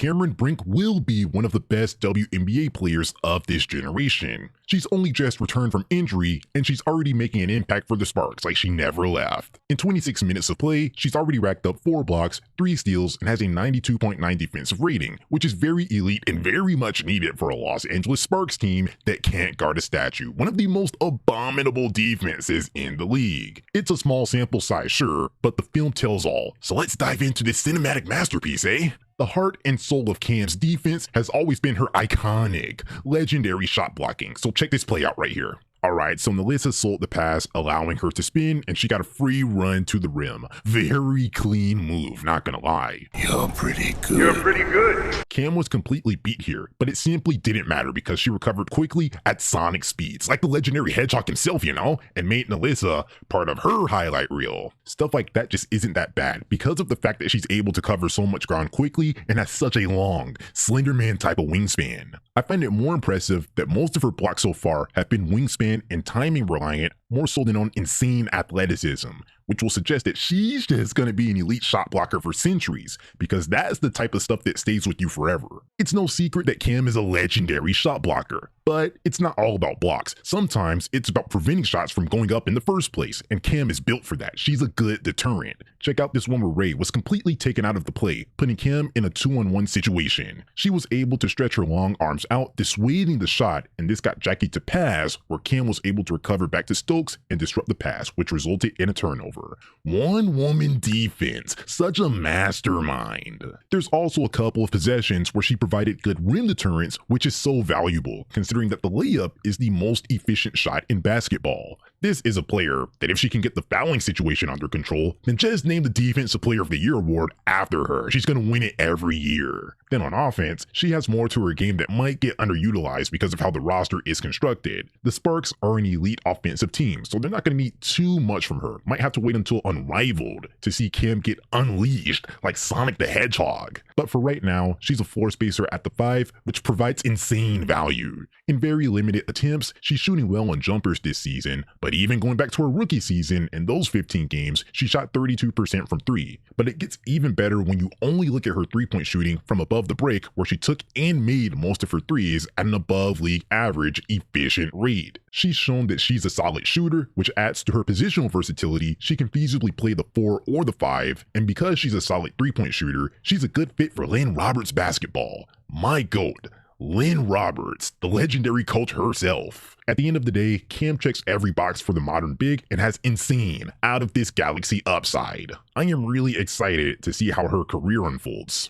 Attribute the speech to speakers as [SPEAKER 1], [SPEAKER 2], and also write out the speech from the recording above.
[SPEAKER 1] Cameron Brink will be one of the best WNBA players of this generation. She's only just returned from injury, and she's already making an impact for the Sparks like she never left. In 26 minutes of play, she's already racked up 4 blocks, 3 steals, and has a 92.9 defensive rating, which is very elite and very much needed for a Los Angeles Sparks team that can't guard a statue, one of the most abominable defenses in the league. It's a small sample size, sure, but the film tells all, so let's dive into this cinematic masterpiece, eh? The heart and soul of Cam's defense has always been her iconic, legendary shot blocking, so check this play out right here. Alright, so Nalissa sold the pass, allowing her to spin, and she got a free run to the rim. Very clean move, not gonna lie.
[SPEAKER 2] You're pretty good.
[SPEAKER 1] Cam was completely beat here, but it simply didn't matter because she recovered quickly at sonic speeds, like the legendary Hedgehog himself, you know, and made Nalissa part of her highlight reel. Stuff like that just isn't that bad because of the fact that she's able to cover so much ground quickly and has such a long, slender man type of wingspan. I find it more impressive that most of her blocks so far have been wingspan and timing reliant more so than on insane athleticism, which will suggest that she's just going to be an elite shot blocker for centuries, because that's the type of stuff that stays with you forever. It's no secret that Cam is a legendary shot blocker, but it's not all about blocks. Sometimes it's about preventing shots from going up in the first place, and Cam is built for that. She's a good deterrent. Check out this one where Ray was completely taken out of the play, putting Cam in a 2-on-1 situation. She was able to stretch her long arms out, dissuading the shot, and this got Jackie to pass, where Cam was able to recover back to Stokes and disrupt the pass, which resulted in a turnover. One-woman defense, such a mastermind. There's also a couple of possessions where she provided good rim deterrence, which is so valuable, considering that the layup is the most efficient shot in basketball. This is a player that if she can get the fouling situation under control, then just name the Defensive Player of the Year award after her. She's going to win it every year. Then on offense, she has more to her game that might get underutilized because of how the roster is constructed. The Sparks are an elite offensive team, so they're not going to need too much from her. Might have to wait until Unrivaled to see Cam get unleashed like Sonic the Hedgehog. But for right now, she's a floor spacer at the 5, which provides insane value. In very limited attempts, she's shooting well on jumpers this season, but even going back to her rookie season, in those 15 games, she shot 32% from 3. But it gets even better when you only look at her 3-point shooting from above the break, where she took and made most of her threes at an above league average efficient rate. She's shown that she's a solid shooter, which adds to her positional versatility. She can feasibly play the 4 or the 5, and because she's a solid 3-point shooter, she's a good fit for Lynn Roberts basketball. My GOAT, Lynn Roberts, the legendary coach herself. At the end of the day, Cam checks every box for the modern big and has insane, out of this galaxy upside. I am really excited to see how her career unfolds.